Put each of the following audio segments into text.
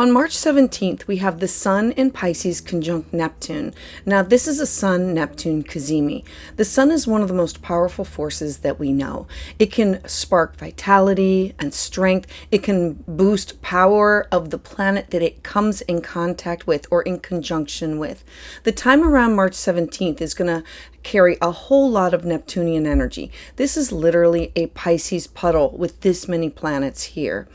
On March 17th, we have the Sun in Pisces conjunct Neptune. Now, this is a Sun-Neptune cazimi. The Sun is one of the most powerful forces that we know. It can spark vitality and strength. It can boost power of the planet that it comes in contact with or in conjunction with. The time around March 17th is going to carry a whole lot of Neptunian energy. This is literally a Pisces puddle with this many planets here.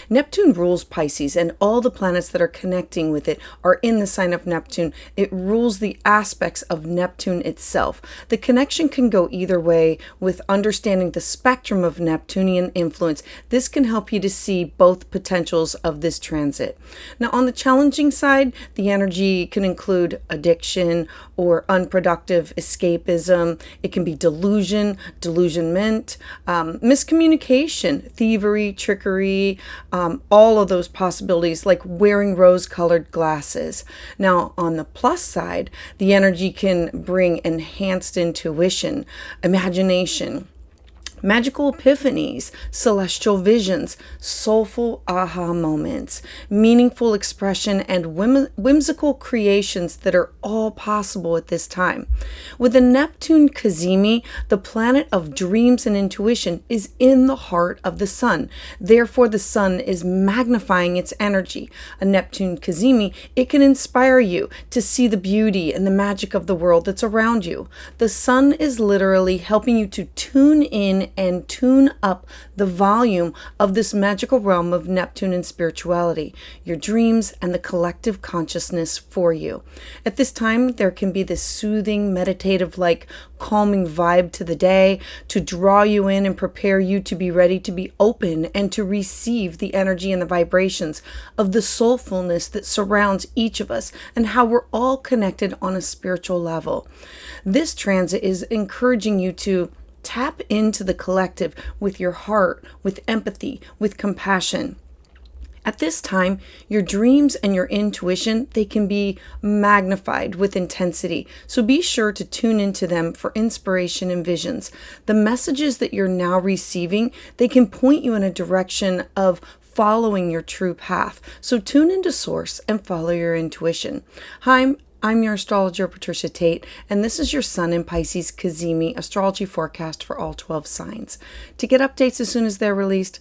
Neptune rules Pisces, and all the planets that are connecting with it are in the sign of Neptune. It rules the aspects of Neptune itself. The connection can go either way with understanding the spectrum of Neptunian influence. This can help you to see both potentials of this transit. Now, on the challenging side, the energy can include addiction or unproductive escapism. It can be delusion, delusionment, miscommunication, thievery, trickery, all of those possibilities, like wearing rose-colored glasses. Now, on the plus side, the energy can bring enhanced intuition, imagination, magical epiphanies, celestial visions, soulful aha moments, meaningful expression, and whimsical creations that are all possible at this time. With the Neptune cazimi, the planet of dreams and intuition is in the heart of the Sun. Therefore, the Sun is magnifying its energy. A Neptune cazimi, it can inspire you to see the beauty and the magic of the world that's around you. The Sun is literally helping you to tune in and tune up the volume of this magical realm of Neptune and spirituality, your dreams and the collective consciousness for you. At this time, there can be this soothing, meditative, like calming vibe to the day to draw you in and prepare you to be ready to be open and to receive the energy and the vibrations of the soulfulness that surrounds each of us and how we're all connected on a spiritual level. This transit is encouraging you to tap into the collective with your heart, with empathy, with compassion. At this time, your dreams and your intuition, they can be magnified with intensity. So be sure to tune into them for inspiration and visions. The messages that you're now receiving, they can point you in a direction of following your true path. So tune into Source and follow your intuition. Hi, I'm your astrologer, Patricia Tate, and this is your Sun in Pisces cazimi astrology forecast for all 12 signs. To get updates as soon as they're released,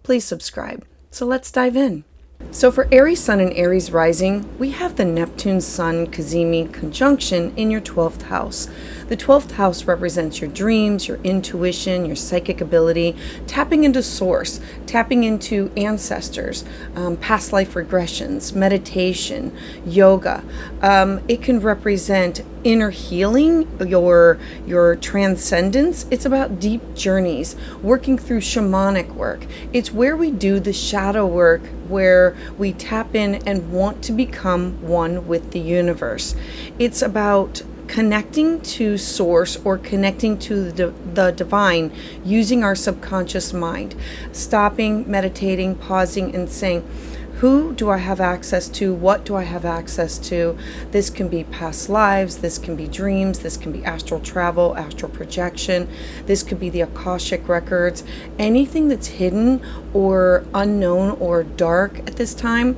please subscribe. So let's dive in. So for Aries Sun and Aries Rising, we have the Neptune Sun cazimi conjunction in your 12th house. The 12th house represents your dreams, your intuition, your psychic ability, tapping into source, tapping into ancestors, past life regressions, meditation, yoga. It can represent inner healing, your transcendence. It's about deep journeys, working through shamanic work. It's where we do the shadow work, where we tap in and want to become one with the universe. It's about connecting to source or connecting to the divine using our subconscious mind, stopping, meditating, pausing, and saying, who do I have access to? What do I have access to? This can be past lives. This can be dreams. This can be astral travel, astral projection. This could be the Akashic records. Anything that's hidden or unknown or dark at this time.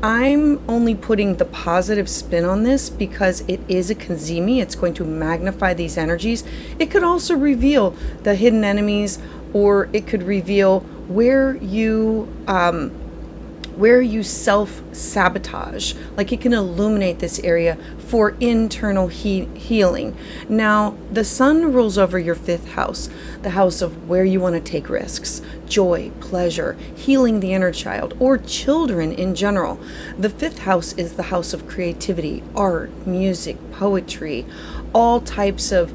I'm only putting the positive spin on this because it is a cazimi. It's going to magnify these energies. It could also reveal the hidden enemies, or it could reveal where you self-sabotage. Like, it can illuminate this area for internal healing. Now, the Sun rules over your 5th house, the house of where you want to take risks, joy, pleasure, healing the inner child, or children in general. The 5th house is the house of creativity, art, music, poetry, all types of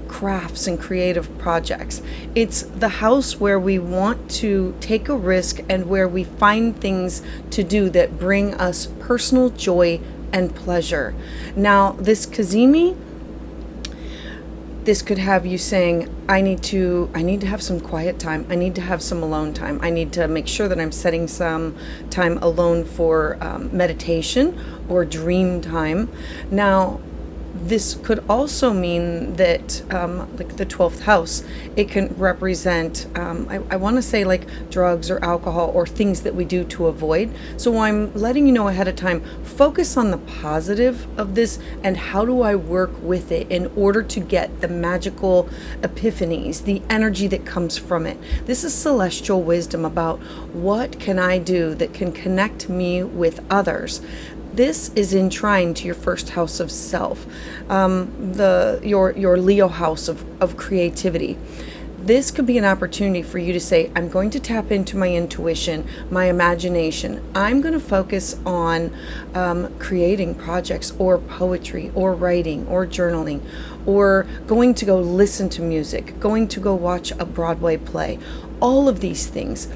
crafts and creative projects. It's the house where we want to take a risk and where we find things to do that bring us personal joy and pleasure. Now, this cazimi, this could have you saying, I need to have some quiet time. I need to have some alone time. I need to make sure that I'm setting some time alone for meditation or dream time. Now, This could also mean that, like the 12th house, it can represent, I want to say like drugs or alcohol or things that we do to avoid. So I'm letting you know ahead of time, focus on the positive of this and how do I work with it in order to get the magical epiphanies, the energy that comes from it. This is celestial wisdom about what can I do that can connect me with others. This is in trine to your first house of self, your Leo house of creativity. This could be an opportunity for you to say, I'm going to tap into my intuition, my imagination. I'm going to focus on creating projects or poetry or writing or journaling or going to go listen to music, going to go watch a Broadway play. All of these things.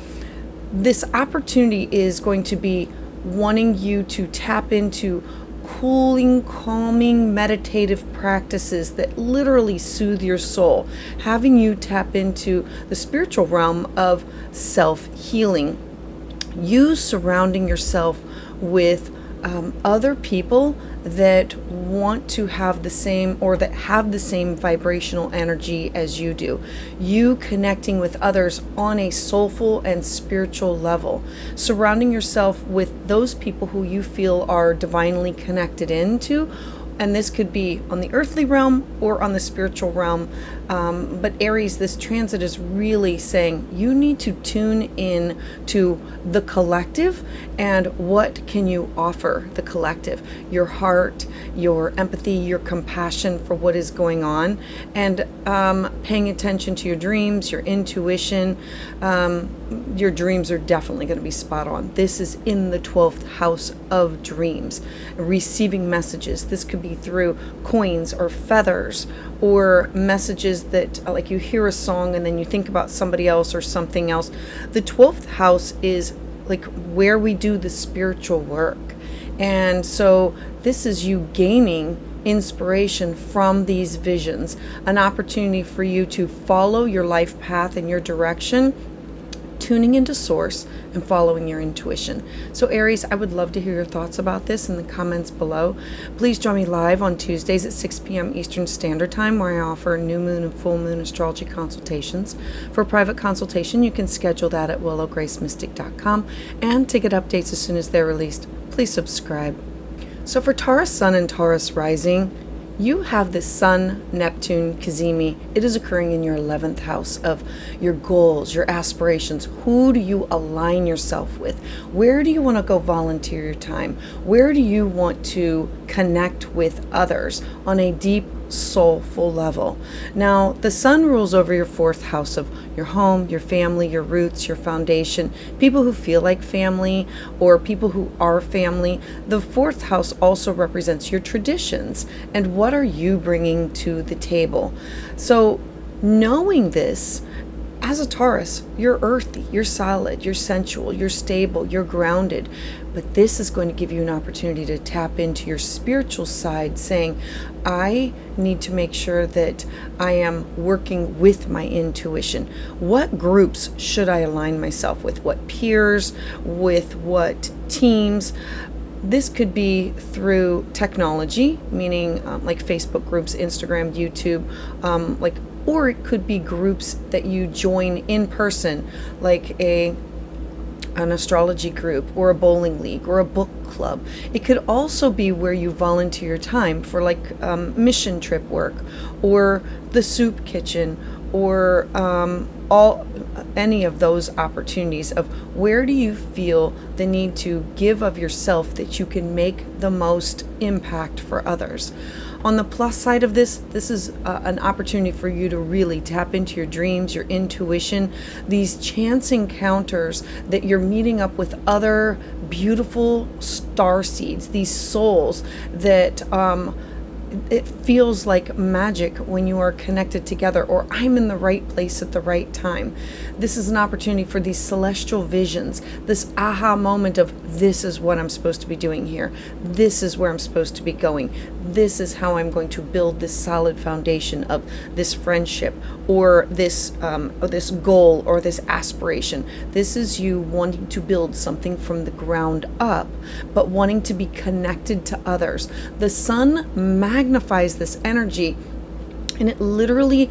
This opportunity is going to be wanting you to tap into cooling, calming, meditative practices that literally soothe your soul, having you tap into the spiritual realm of self-healing. You surrounding yourself with other people that want to have the same or that have the same vibrational energy as you do. You connecting with others on a soulful and spiritual level. Surrounding yourself with those people who you feel are divinely connected into. And this could be on the earthly realm or on the spiritual realm. But Aries, this transit is really saying you need to tune in to the collective and what can you offer the collective. Your heart, your empathy, your compassion for what is going on, and paying attention to your dreams, your intuition. Your dreams are definitely going to be spot on. This is in the 12th house of dreams. Receiving messages. This could be through coins or feathers or messages that like you hear a song and then you think about somebody else or something else. The 12th house is like where we do the spiritual work. And so this is you gaining inspiration from these visions, an opportunity for you to follow your life path and your direction, tuning into source and following your intuition. So Aries, I would love to hear your thoughts about this in the comments below. Please join me live on Tuesdays at 6 p.m. Eastern Standard Time, where I offer new moon and full moon astrology consultations. For a private consultation, you can schedule that at willowgracemystic.com, and to get updates as soon as they're released, please subscribe. So for Taurus Sun and Taurus Rising, you have this Sun, Neptune, Cazimi. It is occurring in your 11th house of your goals, your aspirations. Who do you align yourself with? Where do you want to go volunteer your time? Where do you want to connect with others on a deep, soulful level? Now, the Sun rules over your 4th house of your home, your family, your roots, your foundation, people who feel like family or people who are family. The 4th house also represents your traditions and what are you bringing to the table. So knowing this, as a Taurus, you're earthy, you're solid, you're sensual, you're stable, you're grounded. But this is going to give you an opportunity to tap into your spiritual side, saying, I need to make sure that I am working with my intuition. What groups should I align myself with? What peers? With what teams? This could be through technology, meaning like Facebook groups, Instagram, YouTube, or it could be groups that you join in person, like an astrology group or a bowling league or a book club. It could also be where you volunteer your time for like mission trip work or the soup kitchen or any of those opportunities of where do you feel the need to give of yourself that you can make the most impact for others. On the plus side of this is an opportunity for you to really tap into your dreams, your intuition, these chance encounters that you're meeting up with other beautiful star seeds, these souls that it feels like magic when you are connected together, or I'm in the right place at the right time. This is an opportunity for these celestial visions, this aha moment of this is what I'm supposed to be doing here. This is where I'm supposed to be going. This is how I'm going to build this solid foundation of this friendship or this goal or this aspiration. This is you wanting to build something from the ground up, but wanting to be connected to others. The Sun magnifies this energy, and it literally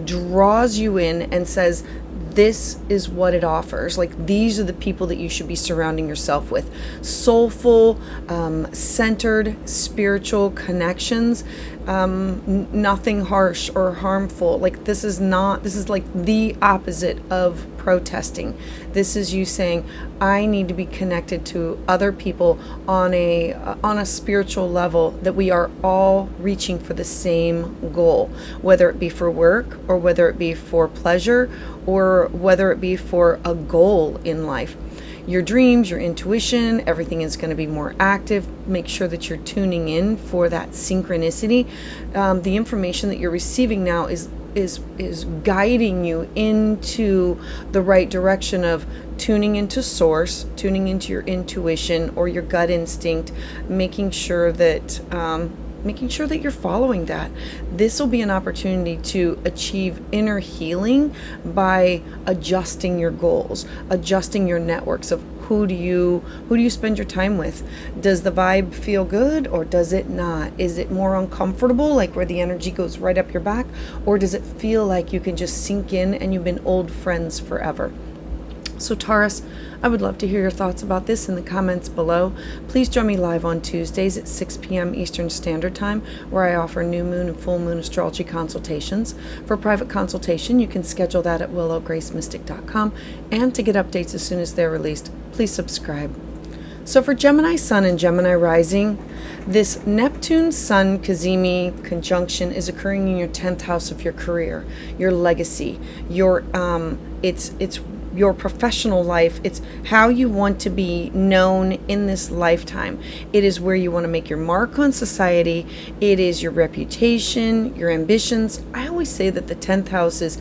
draws you in and says, this is what it offers. Like, these are the people that you should be surrounding yourself with. Soulful, centered, spiritual connections, nothing harsh or harmful. Like, this is like the opposite of protesting. This is you saying, I need to be connected to other people on a spiritual level, that we are all reaching for the same goal, whether it be for work, or whether it be for pleasure, or whether it be for a goal in life. Your dreams, your intuition, everything is going to be more active. Make sure that you're tuning in for that synchronicity. The information that you're receiving now is guiding you into the right direction of tuning into source, tuning into your intuition or your gut instinct, making sure that you're following that. This will be an opportunity to achieve inner healing by adjusting your goals, adjusting your networks of who do you spend your time with? Does the vibe feel good, or does it not? Is it more uncomfortable, like where the energy goes right up your back, or does it feel like you can just sink in and you've been old friends forever? So Taurus, I would love to hear your thoughts about this in the comments below. Please join me live on Tuesdays at 6 p.m. Eastern Standard Time, where I offer new moon and full moon astrology consultations. For private consultation, you can schedule that at willowgracemystic.com. And to get updates as soon as they're released, please subscribe. So for Gemini Sun and Gemini Rising, this Neptune Sun Cazimi conjunction is occurring in your 10th house of your career, your legacy, your it's your professional life. It's how you want to be known in this lifetime. It is where you want to make your mark on society. It is your reputation, your ambitions. I always say that the 10th house is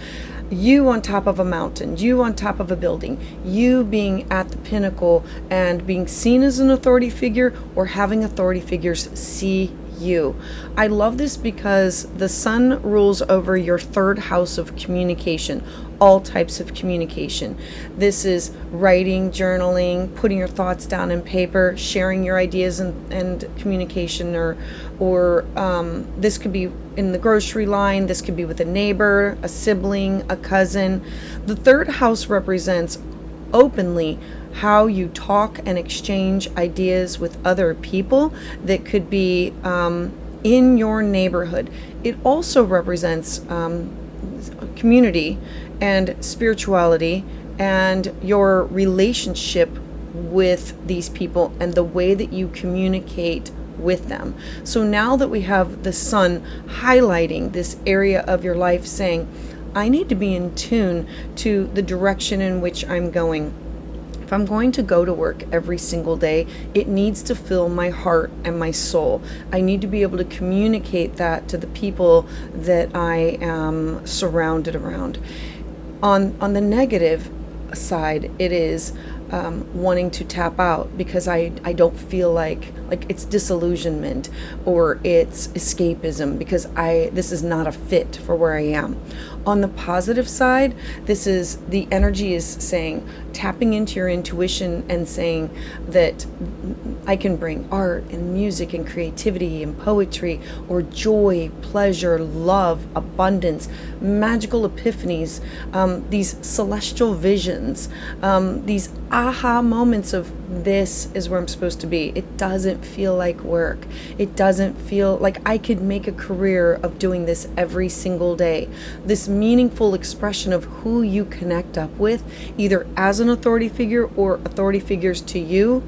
you on top of a mountain, you on top of a building, you being at the pinnacle and being seen as an authority figure, or having authority figures see you. I love this because the sun rules over your 3rd house of communication, all types of communication. This is writing, journaling, putting your thoughts down in paper, sharing your ideas and communication, or this could be in the grocery line, this could be with a neighbor, a sibling, a cousin. The 3rd house represents openly how you talk and exchange ideas with other people that could be in your neighborhood. It also represents community and spirituality and your relationship with these people and the way that you communicate with them. So now that we have the sun highlighting this area of your life, saying, I need to be in tune to the direction in which I'm going. If I'm going to go to work every single day, it needs to fill my heart and my soul. I need to be able to communicate that to the people that I am surrounded around. On the negative side, it is wanting to tap out because I don't feel like it's disillusionment or it's escapism because this is not a fit for where I am. On the positive side, the energy is saying, tapping into your intuition and saying that I can bring art and music and creativity and poetry or joy, pleasure, love, abundance, magical epiphanies, these celestial visions, these aha moments of this is where I'm supposed to be. It doesn't feel like work. It doesn't feel like I could make a career of doing this every single day. This meaningful expression of who you connect up with, either as an authority figure or authority figures to you,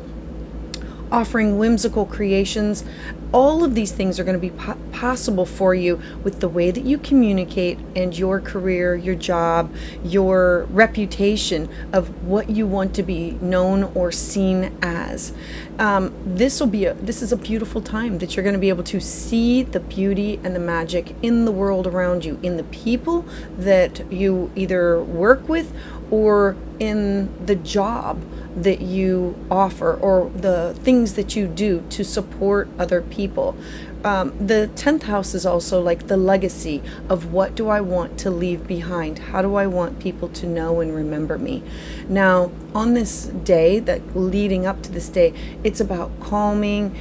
offering whimsical creations. All of these things are going to be possible for you with the way that you communicate and your career, your job, your reputation of what you want to be known or seen as. This is a beautiful time that you're going to be able to see the beauty and the magic in the world around you, in the people that you either work with or in the job that you offer or the things that you do to support other people. the 10th house is also like the legacy of what do I want to leave behind? How do I want people to know and remember me? Now, on this day, that leading up to this day, it's about calming,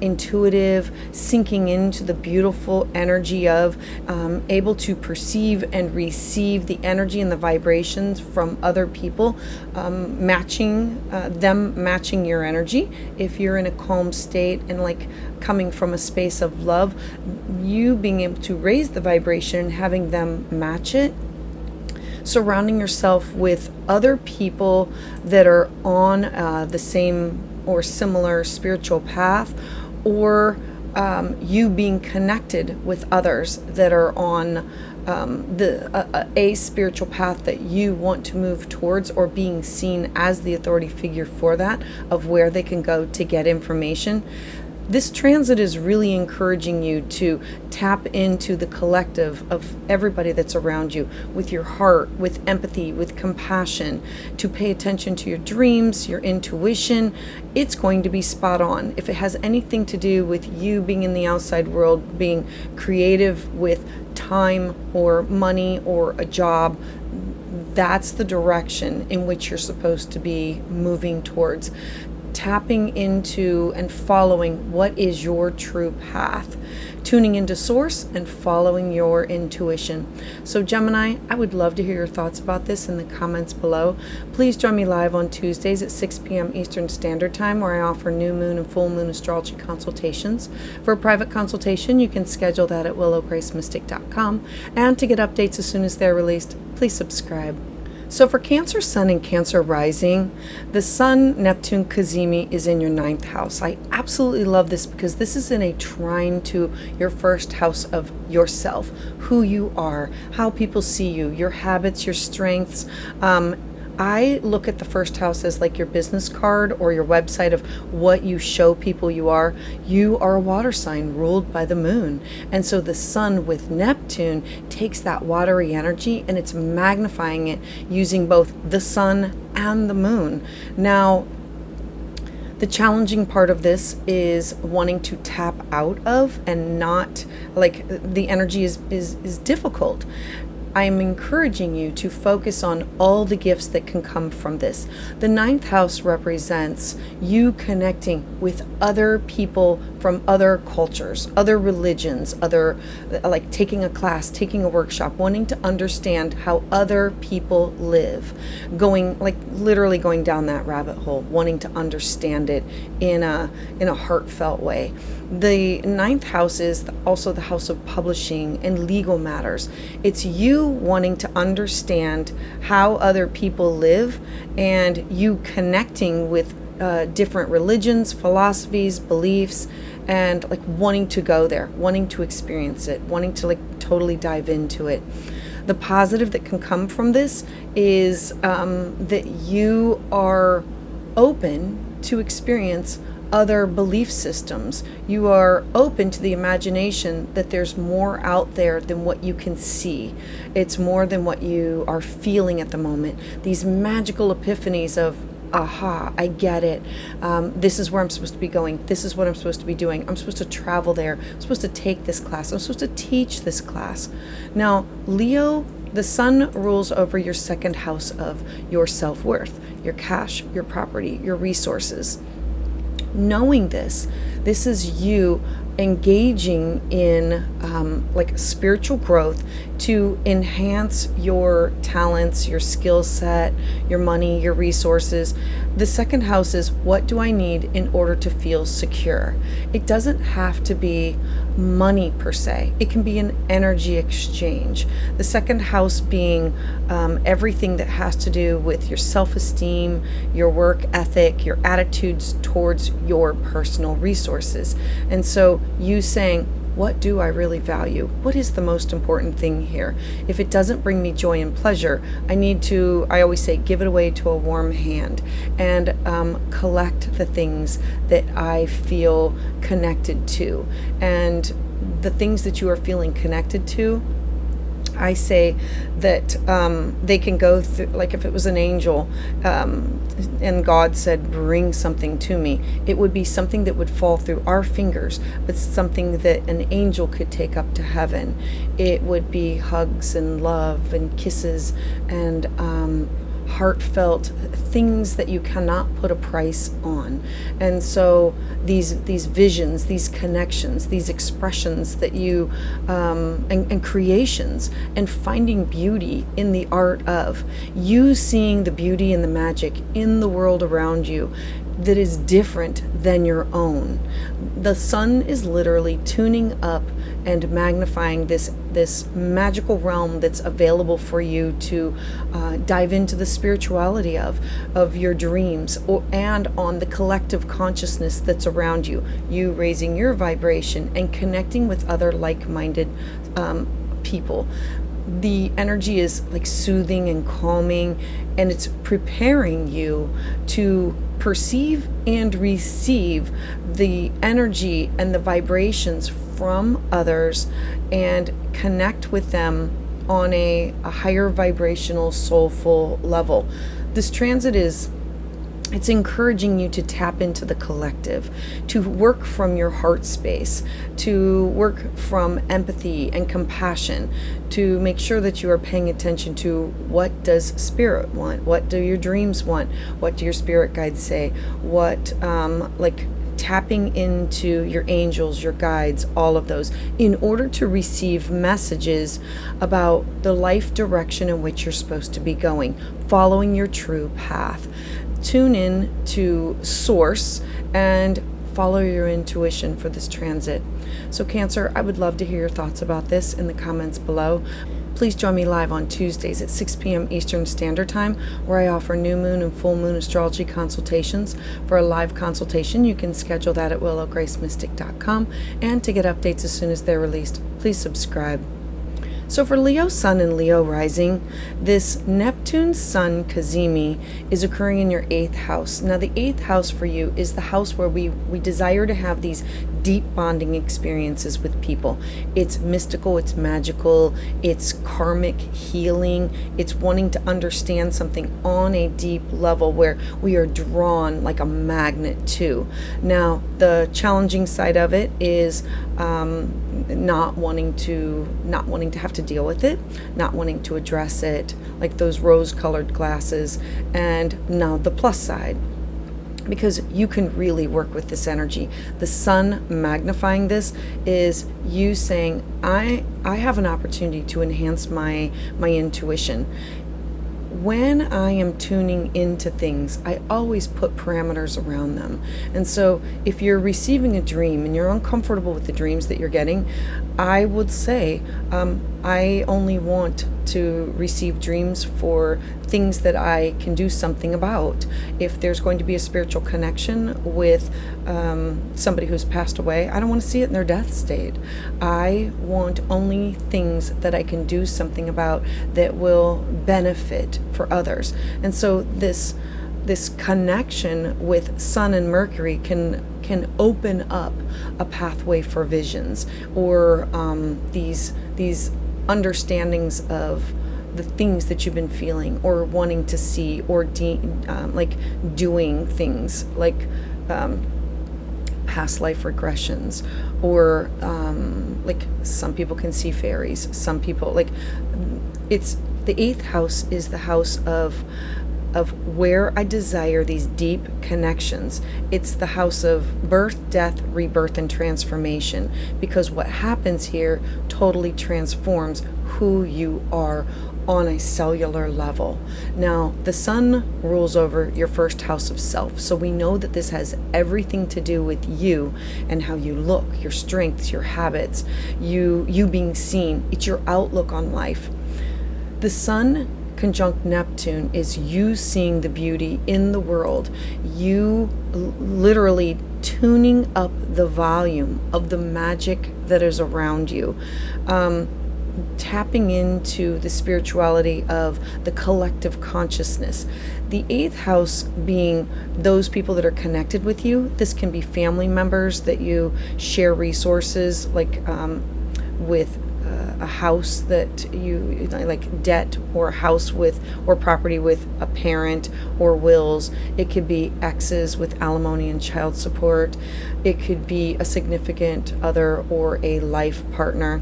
intuitive, sinking into the beautiful energy of able to perceive and receive the energy and the vibrations from other people, matching your energy. If you're in a calm state and like coming from a space of love, you being able to raise the vibration and having them match it. Surrounding yourself with other people that are on the same or similar spiritual path, or you being connected with others that are on a spiritual path that you want to move towards, or being seen as the authority figure for that, of where they can go to get information. This transit is really encouraging you to tap into the collective of everybody that's around you with your heart, with empathy, with compassion, to pay attention to your dreams, your intuition. It's going to be spot on. If it has anything to do with you being in the outside world, being creative with time or money or a job, that's the direction in which you're supposed to be moving towards. Tapping into and following what is your true path, tuning into source and following your intuition. So Gemini, I would love to hear your thoughts about this in the comments below. Please join me live on Tuesdays at 6 p.m. Eastern Standard Time, where I offer new moon and full moon astrology consultations. For a private consultation, you can schedule that at willowgracemystic.com. And to get updates as soon as they're released, please subscribe. So for Cancer Sun and Cancer Rising, the Sun Neptune Cazimi is in your 9th house. I absolutely love this because this is in a trine to your first house of yourself, who you are, how people see you, your habits, your strengths. I look at the first house as like your business card or your website of what you show people you are. You are a water sign ruled by the moon. And so the sun with Neptune takes that watery energy and it's magnifying it using both the sun and the moon. Now, the challenging part of this is wanting to tap out of and not, like, the energy is difficult. I am encouraging you to focus on all the gifts that can come from this. The 9th house represents you connecting with other people from other cultures, other religions, like taking a class, taking a workshop, wanting to understand how other people live, literally going down that rabbit hole, wanting to understand it in a heartfelt way. The 9th house is also the house of publishing and legal matters. It's you wanting to understand how other people live and you connecting with different religions, philosophies, beliefs, and like wanting to go there, wanting to experience it, wanting to like totally dive into it. The positive that can come from this is that you are open to experience other belief systems. You are open to the imagination that there's more out there than what you can see. It's more than what you are feeling at the moment. These magical epiphanies of, aha, I get it. This is where I'm supposed to be going. This is what I'm supposed to be doing. I'm supposed to travel there. I'm supposed to take this class. I'm supposed to teach this class. Now, Leo, the sun rules over your 2nd house of your self-worth, your cash, your property, your resources. Knowing this is you engaging in like spiritual growth to enhance your talents, your skill set, your money, your resources. The 2nd house is, what do I need in order to feel secure? It doesn't have to be money per se. It can be an energy exchange. The 2nd house being everything that has to do with your self-esteem, your work ethic, your attitudes towards your personal resources. And so you saying, what do I really value? What is the most important thing here? If it doesn't bring me joy and pleasure, I always say, give it away to a warm hand and collect the things that I feel connected to. And the things that you are feeling connected to, I say that they can go through, like if it was an angel and God said, bring something to me, it would be something that would fall through our fingers, but something that an angel could take up to heaven. It would be hugs and love and kisses and heartfelt things that you cannot put a price on. And so these visions, these connections, these expressions that you and creations, and finding beauty in the art of you, seeing the beauty and the magic in the world around you that is different than your own. The sun is literally tuning up and magnifying this magical realm that's available for you to dive into the spirituality of your dreams, and on the collective consciousness that's around you. You raising your vibration and connecting with other like-minded people. The energy is like soothing and calming, and it's preparing you to perceive and receive the energy and the vibrations from others and connect with them on a higher vibrational, soulful level. This transit it's encouraging you to tap into the collective, to work from your heart space, to work from empathy and compassion, to make sure that you are paying attention to what does spirit want, what do your dreams want, what do your spirit guides say, what tapping into your angels, your guides, all of those, in order to receive messages about the life direction in which you're supposed to be going, following your true path. Tune in to source and follow your intuition for this transit. So Cancer, I would love to hear your thoughts about this in the comments below. Please join me live on Tuesdays at 6 p.m. Eastern Standard Time, where I offer new moon and full moon astrology consultations. For a live consultation, you can schedule that at willowgracemystic.com, and to get updates as soon as they're released, please subscribe. So for Leo Sun and Leo Rising, this Neptune Sun Cazimi is occurring in your 8th house. Now the 8th house for you is the house where we desire to have these deep bonding experiences with people. It's mystical, it's magical, it's karmic healing, it's wanting to understand something on a deep level where we are drawn like a magnet to. Now the challenging side of it is not wanting to have to deal with it, not wanting to address it, like those rose-colored glasses. And now the plus side, because you can really work with this energy. The sun magnifying this is you saying, I have an opportunity to enhance my intuition. When I am tuning into things, I always put parameters around them. And so if you're receiving a dream and you're uncomfortable with the dreams that you're getting, I would say, I only want to receive dreams for things that I can do something about. If there's going to be a spiritual connection with somebody who's passed away, I don't want to see it in their death state. I want only things that I can do something about that will benefit for others. And so this connection with Sun and Mercury can open up a pathway for visions, or these understandings of the things that you've been feeling or wanting to see, or doing things like past life regressions, or like some people can see fairies, some people it's the 8th house is the house of where I desire these deep connections. It's the house of birth, death, rebirth, and transformation, because what happens here totally transforms who you are on a cellular level. Now, the sun rules over your 1st house of self, so we know that this has everything to do with you and how you look, your strengths, your habits, you being seen. It's your outlook on life. The sun conjunct Neptune is you seeing the beauty in the world, you literally tuning up the volume of the magic that is around you, tapping into the spirituality of the collective consciousness. The 8th house being those people that are connected with you. This can be family members that you share resources with a house that you like, debt, or a house with, or property with a parent, or wills. It could be exes with alimony and child support. It could be a significant other or a life partner.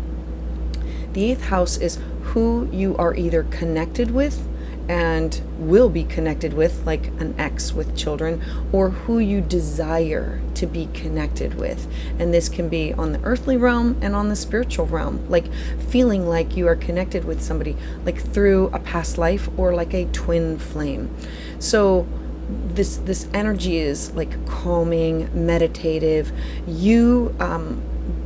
The 8th house is who you are either connected with and will be connected with, like an ex with children, or who you desire to be connected with. And this can be on the earthly realm and on the spiritual realm, like feeling like you are connected with somebody, like through a past life or like a twin flame. So this energy is like calming, meditative, you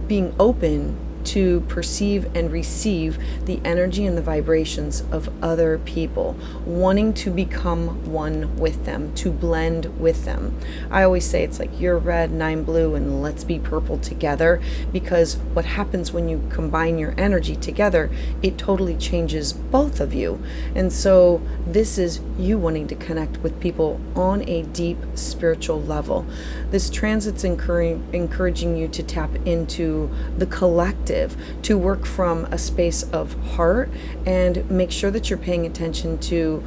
being open to perceive and receive the energy and the vibrations of other people, wanting to become one with them, to blend with them. I always say it's like you're red and I'm blue and let's be purple together, because what happens when you combine your energy together, it totally changes both of you. And so this is you wanting to connect with people on a deep spiritual level. This transit's encouraging you to tap into the collective, to work from a space of heart, and make sure that you're paying attention to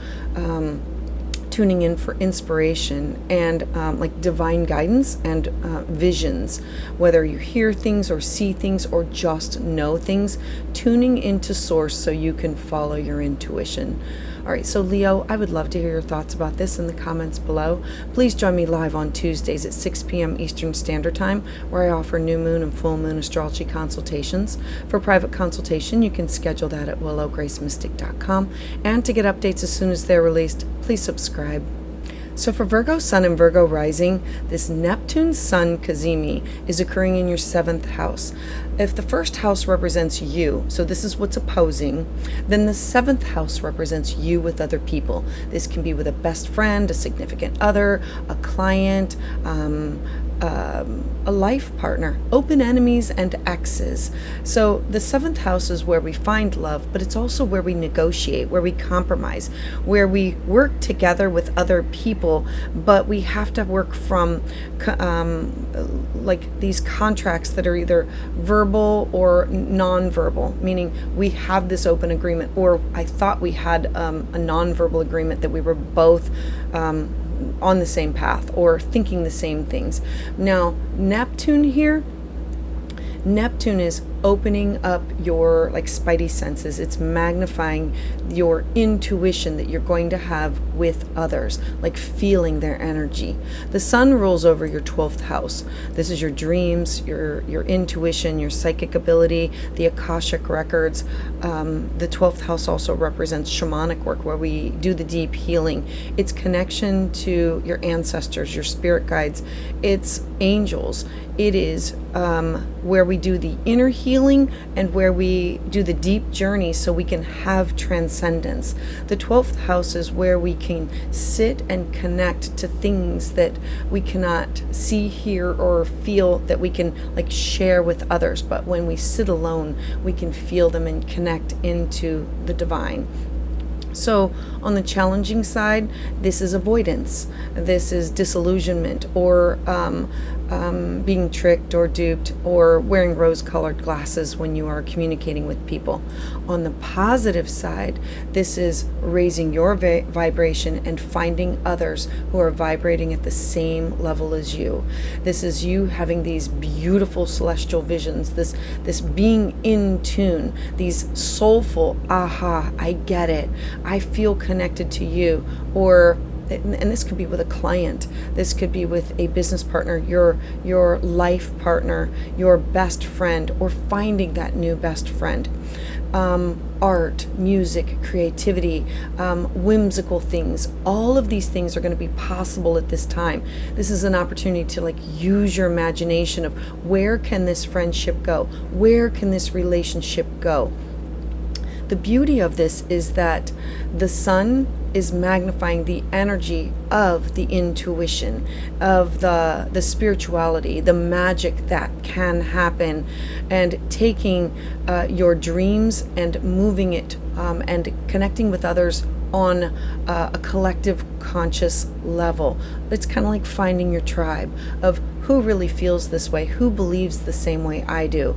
tuning in for inspiration and like divine guidance and visions, whether you hear things or see things or just know things, tuning into source so you can follow your intuition. All right, so Leo, I would love to hear your thoughts about this in the comments below. Please join me live on Tuesdays at 6 p.m. Eastern Standard Time, where I offer new moon and full moon astrology consultations. For private consultation, you can schedule that at willowgracemystic.com. And to get updates as soon as they're released, please subscribe. So for Virgo Sun and Virgo Rising, this Neptune Sun Cazimi is occurring in your 7th house. If the 1st house represents you, so this is what's opposing, then the 7th house represents you with other people. This can be with a best friend, a significant other, a client, a life partner, open enemies, and exes. So the 7th house is where we find love, but it's also where we negotiate, where we compromise, where we work together with other people, but we have to work from like these contracts that are either verbal or non-verbal, meaning we have this open agreement, or I thought we had a non-verbal agreement that we were both on the same path or thinking the same things. Now, Neptune here, Neptune is opening up your like spidey senses. It's magnifying your intuition that you're going to have with others, like feeling their energy. The sun rules over your 12th house. This is your dreams, your intuition, your psychic ability, the Akashic records. The 12th house also represents shamanic work, where we do the deep healing. It's connection to your ancestors, your spirit guides. It's angels. It is where we do the inner healing and where we do the deep journey so we can have transcendence. The 12th house is where we can sit and connect to things that we cannot see, hear, or feel, that we can like share with others. But when we sit alone, we can feel them and connect into the divine. So on the challenging side, this is avoidance. This is disillusionment, or being tricked or duped, or wearing rose-colored glasses when you are communicating with people. On the positive side, this is raising your vibration and finding others who are vibrating at the same level as you. This is you having these beautiful celestial visions, this being in tune, these soulful, aha, I get it, I feel connected to you. Or, and this could be with a client, this could be with a business partner, your life partner, your best friend, or finding that new best friend. Art, music, creativity, whimsical things, all of these things are going to be possible at this time. This is an opportunity to like use your imagination of where can this friendship go? Where can this relationship go? The beauty of this is that the sun is magnifying the energy of the intuition, of the spirituality, the magic that can happen, and taking your dreams and moving it and connecting with others on a collective conscious level. It's kind of like finding your tribe of who really feels this way, who believes the same way I do.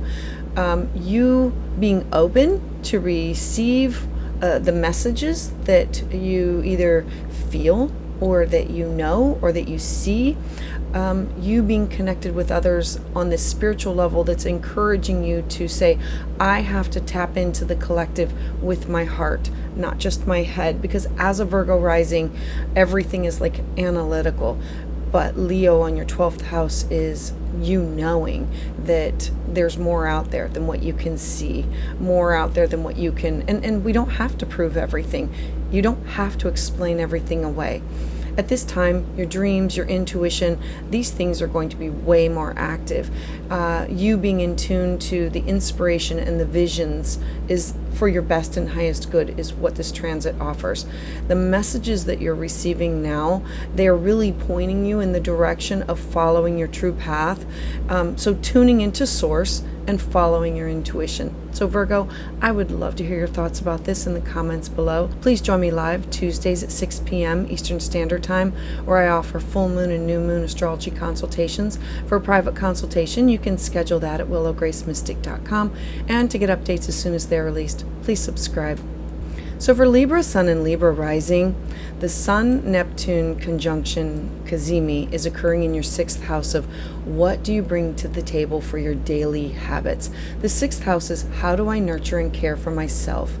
You being open to receive the messages that you either feel or that you know or that you see, you being connected with others on this spiritual level that's encouraging you to say, I have to tap into the collective with my heart, not just my head, because as a Virgo rising, everything is like analytical. But Leo on your 12th house is you knowing that there's more out there than what you can see, more out there than what you can, and we don't have to prove everything. You don't have to explain everything away. At this time, your dreams, your intuition, these things are going to be way more active. You being in tune to the inspiration and the visions is for your best and highest good is what this transit offers. The messages that you're receiving now, they are really pointing you in the direction of following your true path. So tuning into source and following your intuition. So Virgo, I would love to hear your thoughts about this in the comments below. Please join me live Tuesdays at 6 p.m. Eastern Standard Time, where I offer full moon and new moon astrology consultations. For a private consultation, you can schedule that at willowgracemystic.com. And to get updates as soon as they're released, please subscribe. So for Libra Sun and Libra Rising, the Sun-Neptune conjunction Cazimi is occurring in your 6th house of what do you bring to the table for your daily habits. The 6th house is how do I nurture and care for myself.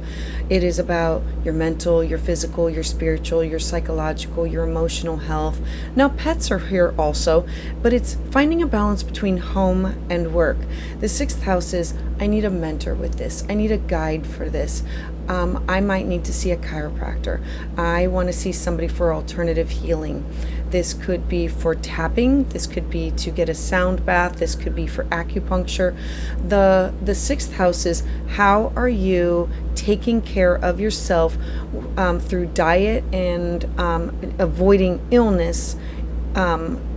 It is about your mental, your physical, your spiritual, your psychological, your emotional health. Now pets are here also, but it's finding a balance between home and work. The 6th house is I need a mentor with this. I need a guide for this. I might need to see a chiropractor. I want to see somebody for alternative healing. This could be for tapping. This could be to get a sound bath. This could be for acupuncture. The 6th house is how are you taking care of yourself through diet and avoiding illness,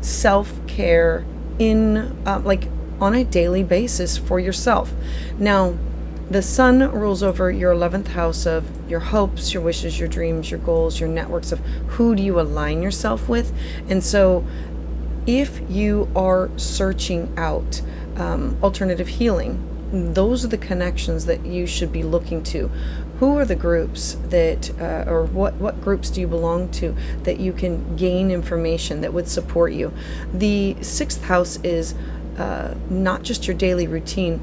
self-care in like on a daily basis for yourself. Now, the Sun rules over your 11th house of your hopes, your wishes, your dreams, your goals, your networks of who do you align yourself with. And so if you are searching out alternative healing, those are the connections that you should be looking to. Who are the groups that, or what groups do you belong to that you can gain information that would support you? The 6th house is not just your daily routine,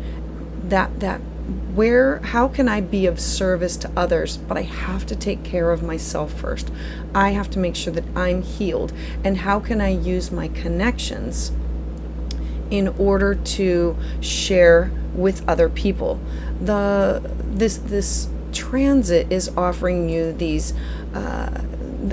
how can I be of service to others, but I have to take care of myself first. I have to make sure that I'm healed. And how can I use my connections in order to share with other people? This transit is offering you these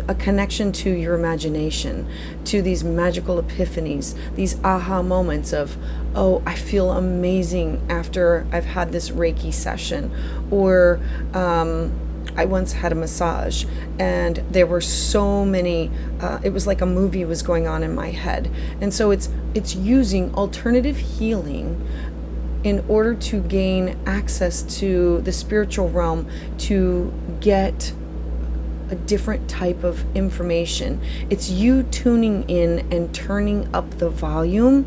a connection to your imagination, to these magical epiphanies, these aha moments of, oh, I feel amazing after I've had this Reiki session, or I once had a massage and there were so many, it was like a movie was going on in my head. And so it's using alternative healing in order to gain access to the spiritual realm, to get a different type of information. It's you tuning in and turning up the volume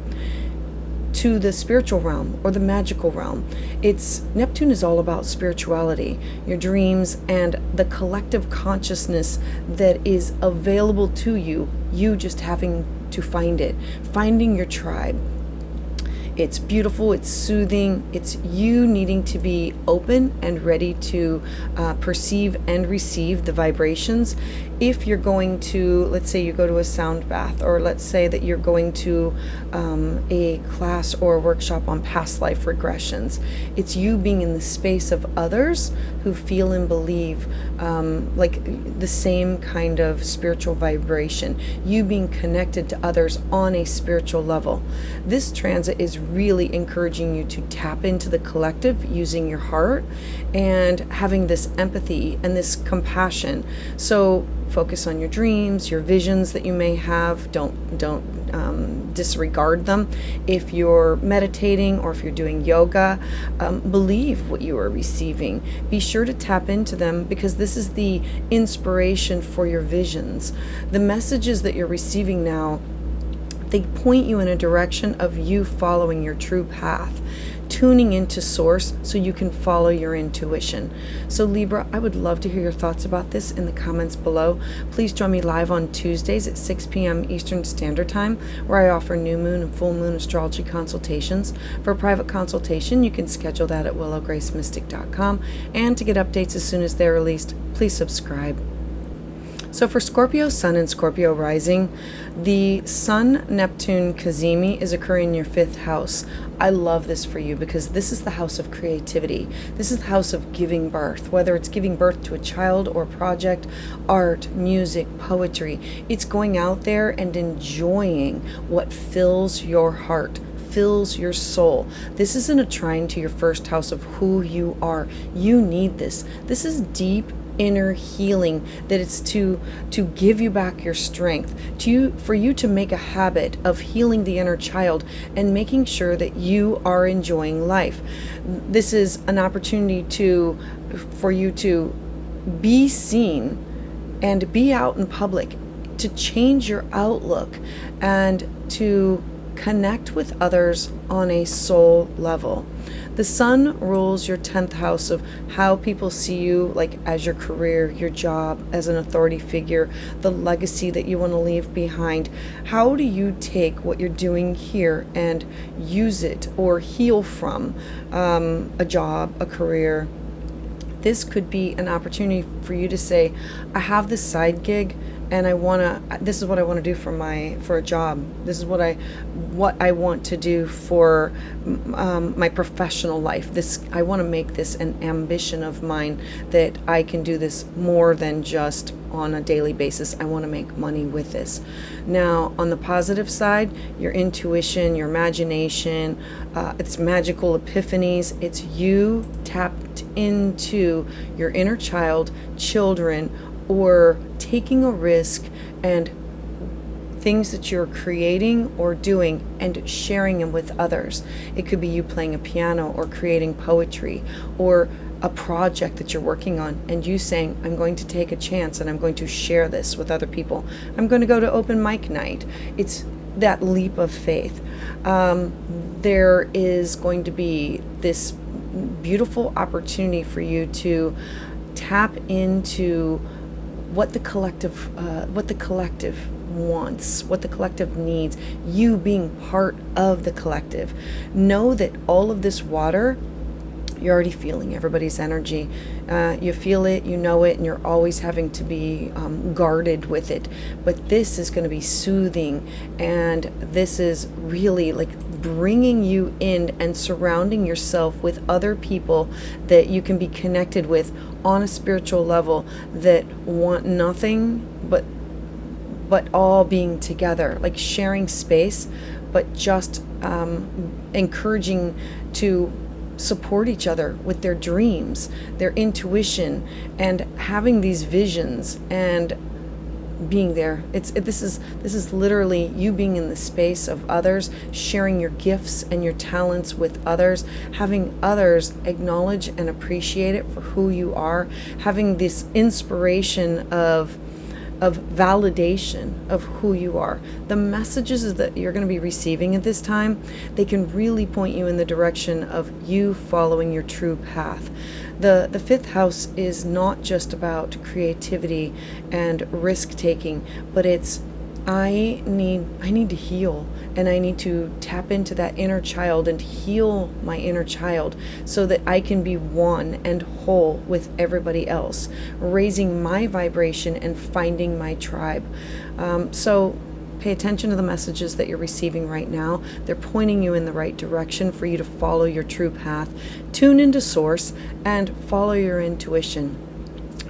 to the spiritual realm or the magical realm. Neptune is all about spirituality, your dreams, and the collective consciousness that is available to you, you just having to find it, finding your tribe. It's beautiful, it's soothing, it's you needing to be open and ready to perceive and receive the vibrations. If you're going to, let's say you go to a sound bath, or let's say that you're going to a class or a workshop on past life regressions, it's you being in the space of others who feel and believe like the same kind of spiritual vibration, you being connected to others on a spiritual level. This transit is really encouraging you to tap into the collective using your heart and having this empathy and this compassion. So focus on your dreams, your visions that you may have. Don't disregard them. If you're meditating or if you're doing yoga, believe what you are receiving. Be sure to tap into them, because this is the inspiration for your visions. The messages that you're receiving now, they point you in a direction of you following your true path, tuning into source so you can follow your intuition. So Libra, I would love to hear your thoughts about this in the comments below. Please join me live on Tuesdays at 6 p.m. Eastern Standard Time, where I offer new moon and full moon astrology consultations. For a private consultation, you can schedule that at willowgracemystic.com. And to get updates as soon as they're released, please subscribe. So for Scorpio Sun and Scorpio Rising, the Sun-Neptune cazimi is occurring in your 5th house. I love this for you because this is the house of creativity. This is the house of giving birth, whether it's giving birth to a child or a project, art, music, poetry. It's going out there and enjoying what fills your heart, fills your soul. This isn't a trine to your 1st house of who you are. You need this. This is deep inner healing, that it's to give you back your strength, for you to make a habit of healing the inner child and making sure that you are enjoying life. This is an opportunity for you to be seen and be out in public, to change your outlook and to connect with others on a soul level. The sun rules your 10th house of how people see you, like as your career, your job, as an authority figure, the legacy that you want to leave behind. How do you take what you're doing here and use it or heal from a job, a career? This could be an opportunity for you to say, I have this side gig and this is what I want to do for a job. This is what I want to do for my professional life. I want to make this an ambition of mine, that I can do this more than just on a daily basis. I want to make money with this. Now, on the positive side, your intuition, your imagination, it's magical epiphanies. It's you tapped into your inner child, children, or taking a risk and things that you're creating or doing and sharing them with others. It could be you playing a piano or creating poetry, or a project that you're working on and you saying, I'm going to take a chance and I'm going to share this with other people. I'm going to go to open mic night. It's that leap of faith. There is going to be this beautiful opportunity for you to tap into what the collective wants, what the collective needs, you being part of the collective. Know that all of this water, you're already feeling everybody's energy. You feel it, you know it, and you're always having to be guarded with it. But this is going to be soothing, and this is really like bringing you in and surrounding yourself with other people that you can be connected with on a spiritual level, that want nothing but all being together, like sharing space, but just encouraging to support each other with their dreams, their intuition, and having these visions and being there. This is literally you being in the space of others, sharing your gifts and your talents with others, having others acknowledge and appreciate it for who you are, having this inspiration of validation of who you are. The messages that you're going to be receiving at this time, they can really point you in the direction of you following your true path. The 5th house is not just about creativity and risk taking, but it's I need to heal, and I need to tap into that inner child and heal my inner child so that I can be one and whole with everybody else, raising my vibration and finding my tribe. So pay attention to the messages that you're receiving right now. They're pointing you in the right direction for you to follow your true path. Tune into source and follow your intuition.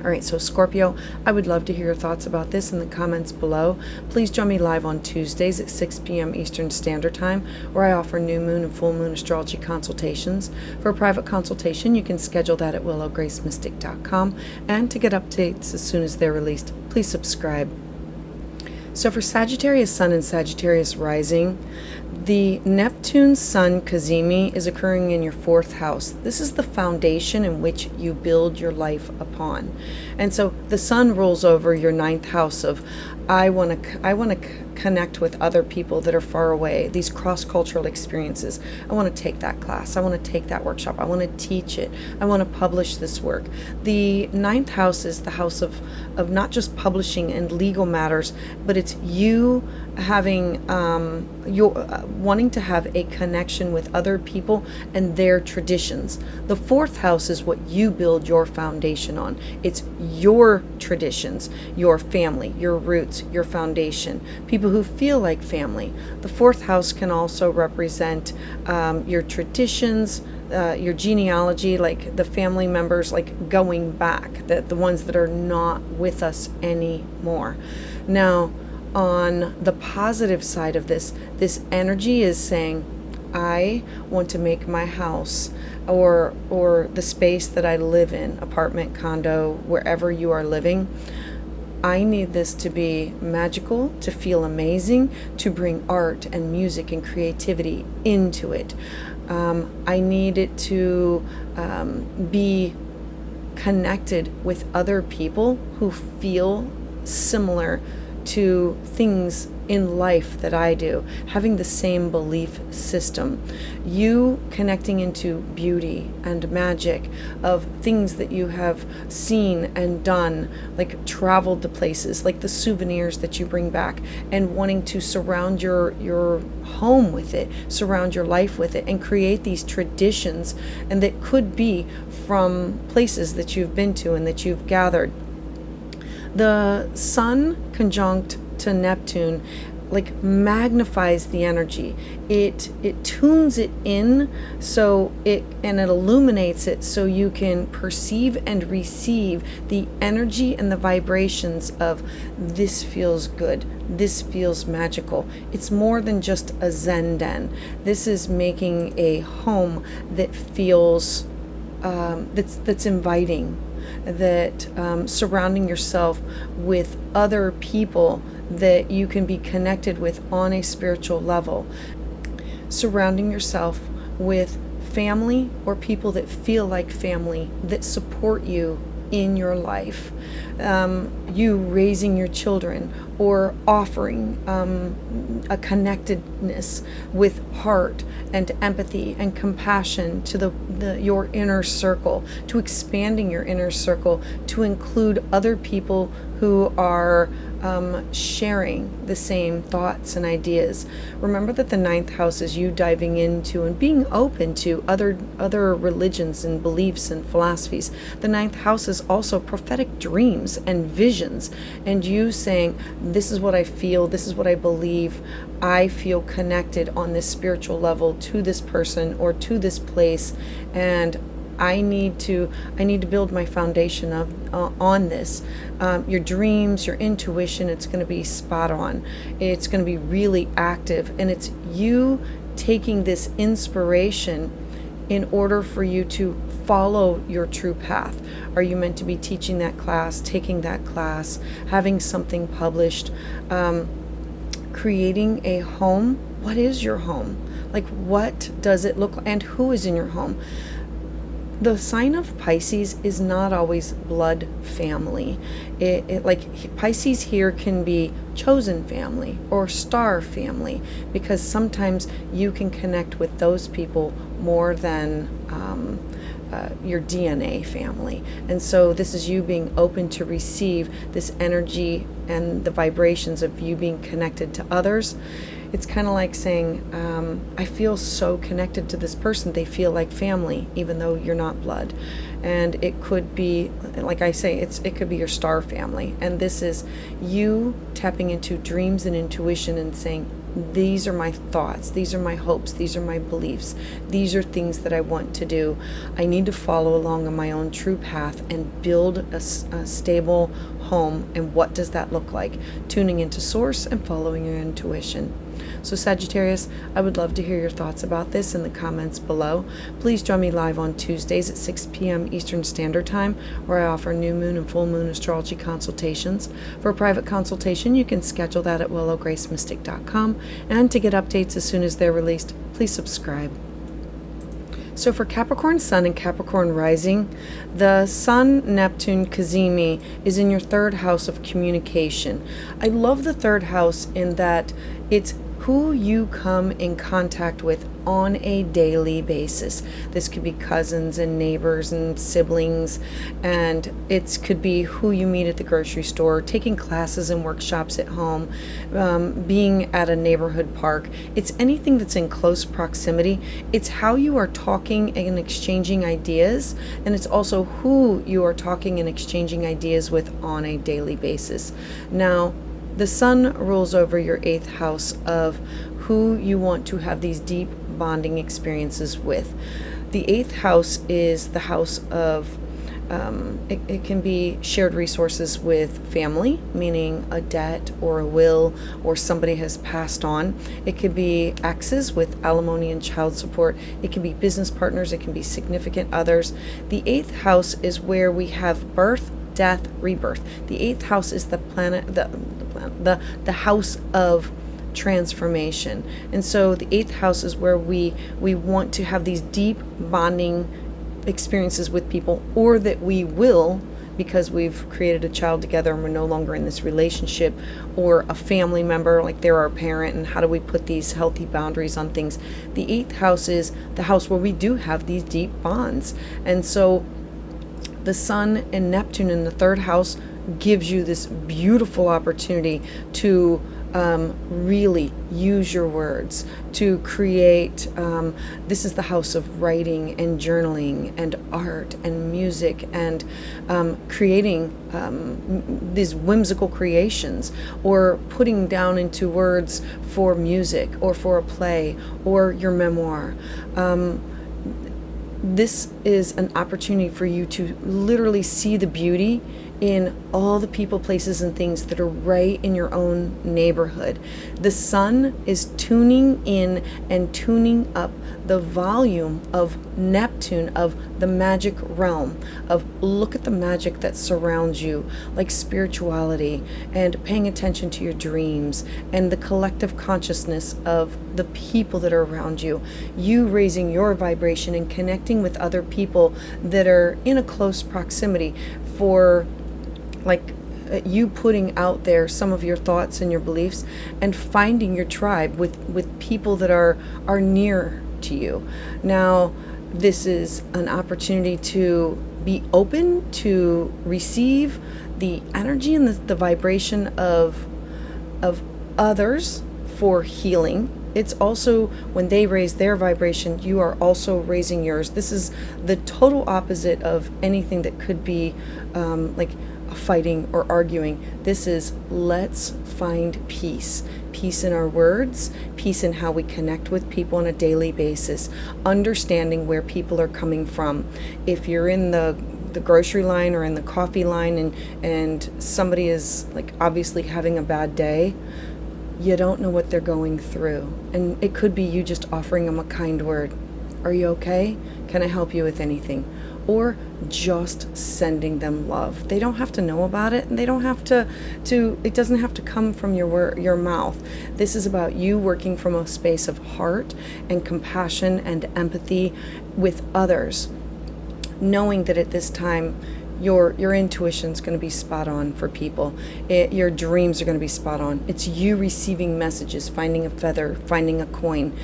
All right, so Scorpio, I would love to hear your thoughts about this in the comments below. Please join me live on Tuesdays at 6 p.m. Eastern Standard Time, where I offer new moon and full moon astrology consultations. For a private consultation, you can schedule that at willowgracemystic.com. And to get updates as soon as they're released, please subscribe. So for Sagittarius Sun and Sagittarius Rising, the Neptune Sun Cazimi is occurring in your 4th house. This is the foundation in which you build your life upon. And so the Sun rules over your 9th house of I want to connect with other people that are far away, these cross-cultural experiences. I want to take that class. I want to take that workshop. I want to teach it. I want to publish this work. The 9th house is the house of not just publishing and legal matters, but it's you having wanting to have a connection with other people and their traditions. The 4th house is what you build your foundation on. It's your traditions, your family, your roots, your foundation, people who feel like family. The 4th house can also represent your traditions, your genealogy, like the family members, like going back, the ones that are not with us anymore. Now, on the positive side of this energy is saying, I want to make my house or the space that I live in, apartment, condo, wherever you are living, I need this to be magical, to feel amazing, to bring art and music and creativity into it. I need it to be connected with other people who feel similar to things in life that I do, having the same belief system. You connecting into beauty and magic of things that you have seen and done, like traveled to places, like the souvenirs that you bring back, and wanting to surround your home with it, surround your life with it, and create these traditions, and that could be from places that you've been to and that you've gathered. The Sun conjunct to Neptune like magnifies the energy. It tunes it in and it illuminates it so you can perceive and receive the energy and the vibrations of this feels good, this feels magical. It's more than just a Zen den. This is making a home that feels that's inviting, that surrounding yourself with other people that you can be connected with on a spiritual level, surrounding yourself with family or people that feel like family, that support you in your life, you raising your children, or offering a connectedness with heart and empathy and compassion to your inner circle, to expanding your inner circle to include other people who are sharing the same thoughts and ideas. Remember that the 9th house is you diving into and being open to other religions and beliefs and philosophies. The 9th house is also prophetic dreams and visions, and you saying, this is what I feel, this is what I believe, I feel connected on this spiritual level to this person or to this place, and I need to build my foundation on this. Your dreams, your intuition, it's going to be spot on. It's going to be really active, and it's you taking this inspiration in order for you to follow your true path. Are you meant to be teaching that class, taking that class, having something published, creating a home? What is your home? Like, what does it look like, and who is in your home? The sign of Pisces is not always blood family. Like Pisces here can be chosen family or star family, because sometimes you can connect with those people more than your DNA family. And so this is you being open to receive this energy and the vibrations of you being connected to others. It's kind of like saying, I feel so connected to this person. They feel like family, even though you're not blood. And it could be, like I say, it could be your star family. And this is you tapping into dreams and intuition and saying, these are my thoughts, these are my hopes, these are my beliefs, these are things that I want to do. I need to follow along on my own true path and build a stable home. And what does that look like? Tuning into source and following your intuition. So Sagittarius, I would love to hear your thoughts about this in the comments below. Please join me live on Tuesdays at 6 p.m. Eastern Standard Time, where I offer new moon and full moon astrology consultations. For a private consultation, you can schedule that at willowgracemystic.com, and to get updates as soon as they're released, please subscribe. So for Capricorn Sun and Capricorn Rising, the Sun-Neptune cazimi is in your third house of communication. I love the third house in that it's who you come in contact with on a daily basis. This could be cousins and neighbors and siblings, and it could be who you meet at the grocery store, taking classes and workshops at home, being at a neighborhood park. It's anything that's in close proximity. It's how you are talking and exchanging ideas, and it's also who you are talking and exchanging ideas with on a daily basis. Now, the sun rules over your 8th house of who you want to have these deep bonding experiences with. The 8th house is the house of, it can be shared resources with family, meaning a debt or a will or somebody has passed on. It could be exes with alimony and child support. It can be business partners. It can be significant others. The 8th house is where we have birth, death, rebirth. The 8th house is the house of transformation. And so the 8th house is where we want to have these deep bonding experiences with people, or that we will, because we've created a child together and we're no longer in this relationship, or a family member, like they're our parent, and how do we put these healthy boundaries on things. The 8th house is the house where we do have these deep bonds. And so the Sun and Neptune in the third house gives you this beautiful opportunity to really use your words to create. This is the house of writing and journaling and art and music and creating these whimsical creations, or putting down into words for music or for a play or your memoir. This is an opportunity for you to literally see the beauty in all the people, places, and things that are right in your own neighborhood. The sun is tuning in and tuning up the volume of Neptune, of the magic realm, of look at the magic that surrounds you, like spirituality and paying attention to your dreams and the collective consciousness of the people that are around you. You raising your vibration and connecting with other people that are in a close proximity, for like you putting out there some of your thoughts and your beliefs and finding your tribe with people that are near to you. Now, this is an opportunity to be open to receive the energy and the vibration of others for healing. It's also when they raise their vibration, you are also raising yours. This is the total opposite of anything that could be like fighting or arguing. This is let's find peace. Peace in our words, peace in how we connect with people on a daily basis, understanding where people are coming from. If you're in the grocery line or in the coffee line and somebody is like obviously having a bad day, you don't know what they're going through. And it could be you just offering them a kind word. Are you okay? Can I help you with anything? Or just sending them love. They don't have to know about it, and they don't have to it doesn't have to come from your mouth. This is about you working from a space of heart and compassion and empathy with others, knowing that at this time your intuition is going to be spot on for people. Your dreams are going to be spot on. It's you receiving messages, finding a feather, finding a coin,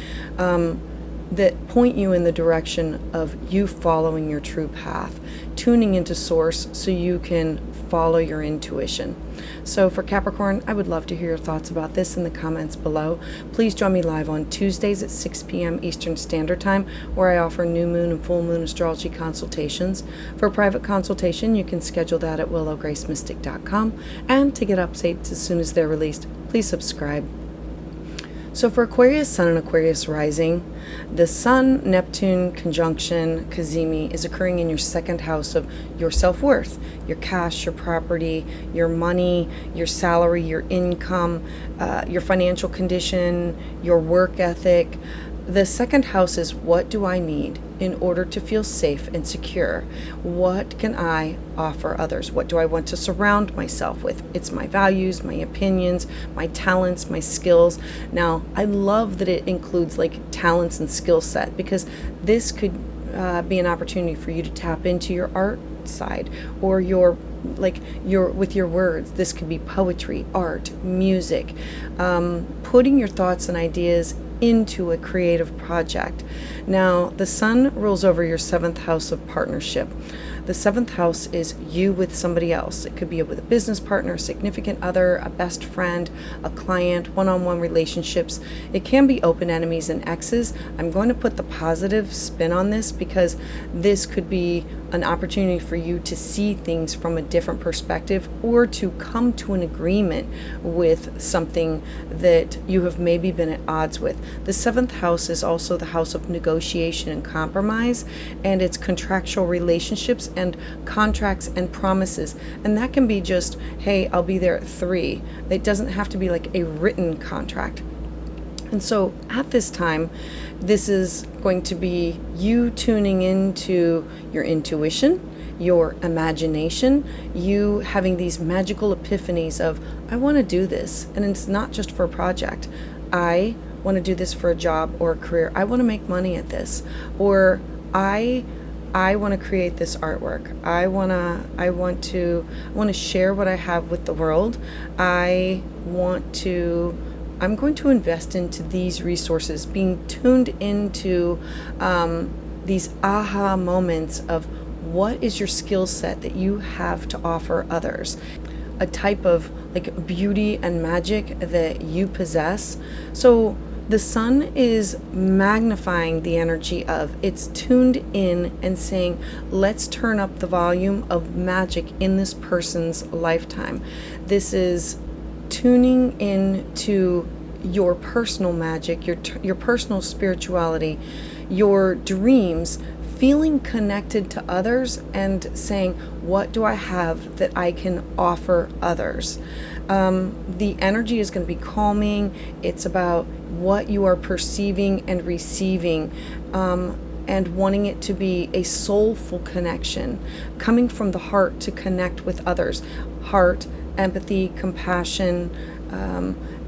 that point you in the direction of you following your true path, tuning into source so you can follow your intuition. So for Capricorn, I would love to hear your thoughts about this in the comments below. Please join me live on Tuesdays at 6 p.m. Eastern Standard Time, where I offer new moon and full moon astrology consultations. For a private consultation, you can schedule that at willowgracemystic.com. And to get updates as soon as they're released, please subscribe. So for Aquarius Sun and Aquarius Rising, the Sun Neptune conjunction cazimi is occurring in your second house of your self-worth, your cash, your property, your money, your salary, your income, your financial condition, your work ethic. The second house is, what do I need in order to feel safe and secure? What can I offer others? What do I want to surround myself with? It's my values, my opinions, my talents, my skills. Now, I love that it includes like talents and skill set, because this could be an opportunity for you to tap into your art side, or your with your words. This could be poetry, art, music, putting your thoughts and ideas into a creative project. Now, the Sun rules over your seventh house of partnership. The seventh house is you with somebody else. It could be with a business partner, a significant other, a best friend, a client, one-on-one relationships. It can be open enemies and exes. I'm going to put the positive spin on this because this could be an opportunity for you to see things from a different perspective, or to come to an agreement with something that you have maybe been at odds with. The seventh house is also the house of negotiation and compromise, and it's contractual relationships and contracts and promises. And that can be just, hey, I'll be there at 3. It doesn't have to be like a written contract. And so at this time, this is going to be you tuning into your intuition, your imagination, you having these magical epiphanies of, I want to do this. And it's not just for a project. I want to do this for a job or a career. I want to make money at this. Or I want to create this artwork. I want to share what I have with the world. I'm going to invest into these resources, being tuned into these aha moments of what is your skill set that you have to offer others, a type of like beauty and magic that you possess. So the Sun is magnifying the energy of, it's tuned in and saying, let's turn up the volume of magic in this person's lifetime. This is tuning in to your personal magic, your personal spirituality, your dreams, feeling connected to others and saying, what do I have that I can offer others? The energy is going to be calming. It's about what you are perceiving and receiving, and wanting it to be a soulful connection, coming from the heart to connect with others. Heart, empathy, compassion.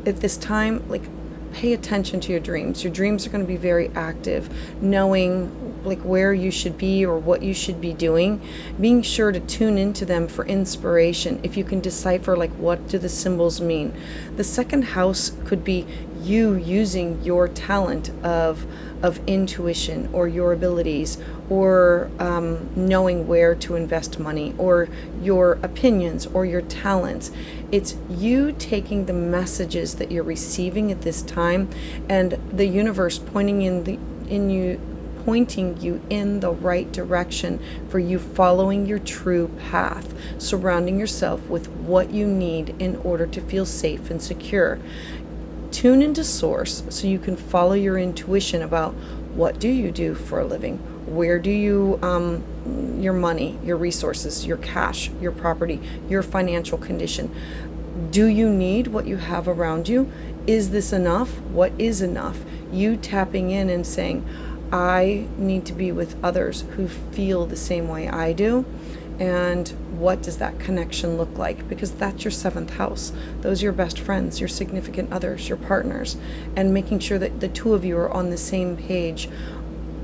At this time, like, pay attention to your dreams. Your dreams are going to be very active, knowing like where you should be or what you should be doing, being sure to tune into them for inspiration. If you can decipher like, what do the symbols mean? The second house could be you using your talent of intuition, or your abilities, or knowing where to invest money, or your opinions or your talents. It's you taking the messages that you're receiving at this time, and the universe pointing you in the right direction for you following your true path, surrounding yourself with what you need in order to feel safe and secure. Tune into source so you can follow your intuition about, what do you do for a living? Where do you, your money, your resources, your cash, your property, your financial condition? Do you need what you have around you? Is this enough? What is enough? You tapping in and saying, I need to be with others who feel the same way I do. And what does that connection look like? Because that's your seventh house. Those are your best friends, your significant others, your partners, and making sure that the two of you are on the same page,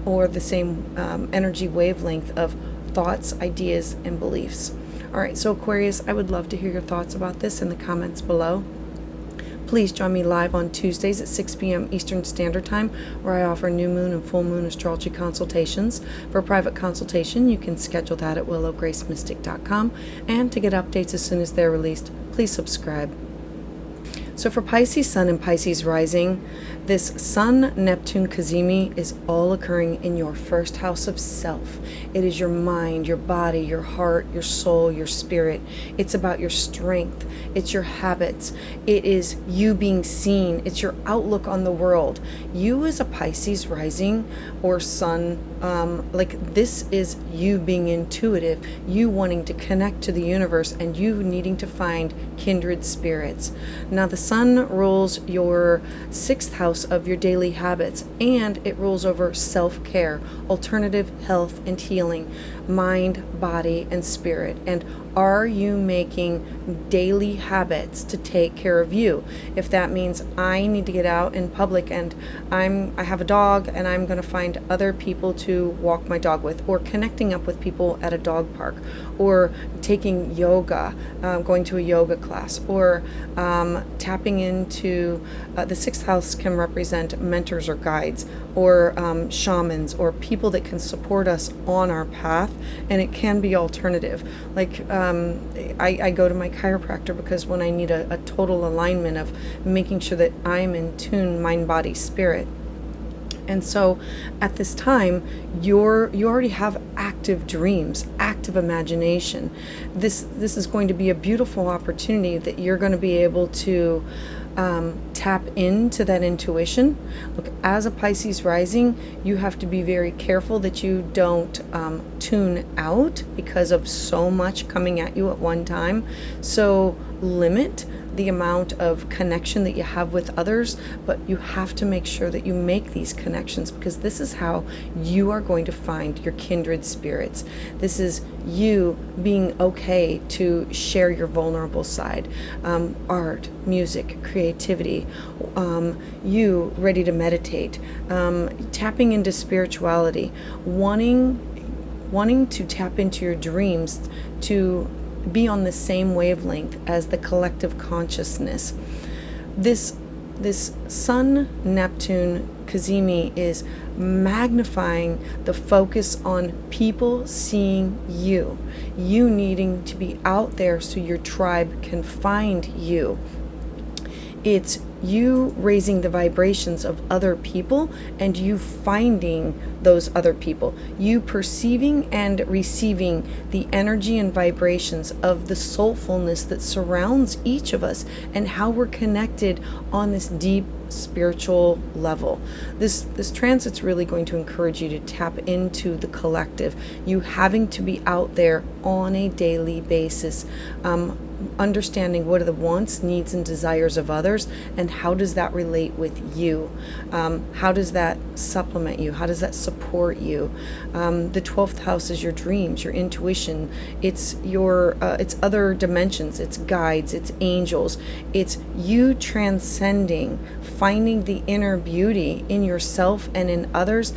or the same energy wavelength of thoughts, ideas, and beliefs. All right, so Aquarius, I would love to hear your thoughts about this in the comments below. Please join me live on Tuesdays at 6 p.m. Eastern Standard Time, where I offer new moon and full moon astrology consultations. For a private consultation, you can schedule that at willowgracemystic.com. And to get updates as soon as they're released, please subscribe. So for Pisces Sun and Pisces Rising, this Sun Neptune cazimi is all occurring in your first house of self. It is your mind, your body, your heart, your soul, your spirit. It's about your strength. It's your habits. It is you being seen. It's your outlook on the world. You as a Pisces Rising or Sun, this is you being intuitive, you wanting to connect to the universe, and you needing to find kindred spirits. Now the Sun rules your 6th house of your daily habits, and it rules over self-care, alternative health and healing, mind, body, and spirit. And are you making daily habits to take care of you? If that means I need to get out in public and I have a dog and I'm going to find other people to walk my dog with, or connecting up with people at a dog park, or taking yoga, going to a yoga class, or tapping into the 6th house can represent mentors or guides, or shamans, or people that can support us on our path, and it can be alternative. Like I go to my chiropractor because when I need a total alignment of making sure that I'm in tune, mind, body, spirit. And so at this time, you already have active dreams, active imagination. This is going to be a beautiful opportunity that you're going to be able to tap into that intuition. Look, as a Pisces rising, you have to be very careful that you don't tune out because of so much coming at you at one time. So limit the amount of connection that you have with others, but you have to make sure that you make these connections, because this is how you are going to find your kindred spirits. This is you being okay to share your vulnerable side, art, music, creativity, you ready to meditate, tapping into spirituality, wanting to tap into your dreams, to be on the same wavelength as the collective consciousness. This Sun Neptune cazimi is magnifying the focus on people seeing you needing to be out there so your tribe can find you. It's you raising the vibrations of other people and you finding those other people, you perceiving and receiving the energy and vibrations of the soulfulness that surrounds each of us and how we're connected on this deep spiritual level. This transit's really going to encourage you to tap into the collective, you having to be out there on a daily basis, understanding what are the wants, needs, and desires of others, and how does that relate with you? How does that supplement you? How does that support you? The 12th house is your dreams, your intuition. It's your it's other dimensions. It's guides. It's angels. It's you transcending, finding the inner beauty in yourself and in others,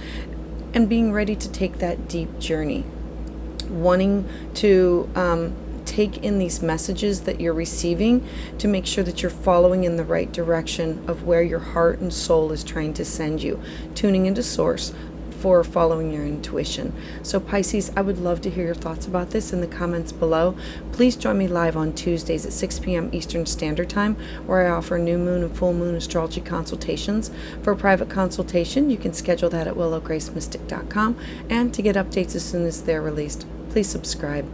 and being ready to take that deep journey. Wanting to take in these messages that you're receiving to make sure that you're following in the right direction of where your heart and soul is trying to send you, tuning into source for following your intuition. So Pisces, I would love to hear your thoughts about this in the comments below. Please join me live on Tuesdays at 6 p.m. Eastern Standard Time, where I offer new moon and full moon astrology consultations. For a private consultation, you can schedule that at willowgracemystic.com, and to get updates as soon as they're released, please subscribe.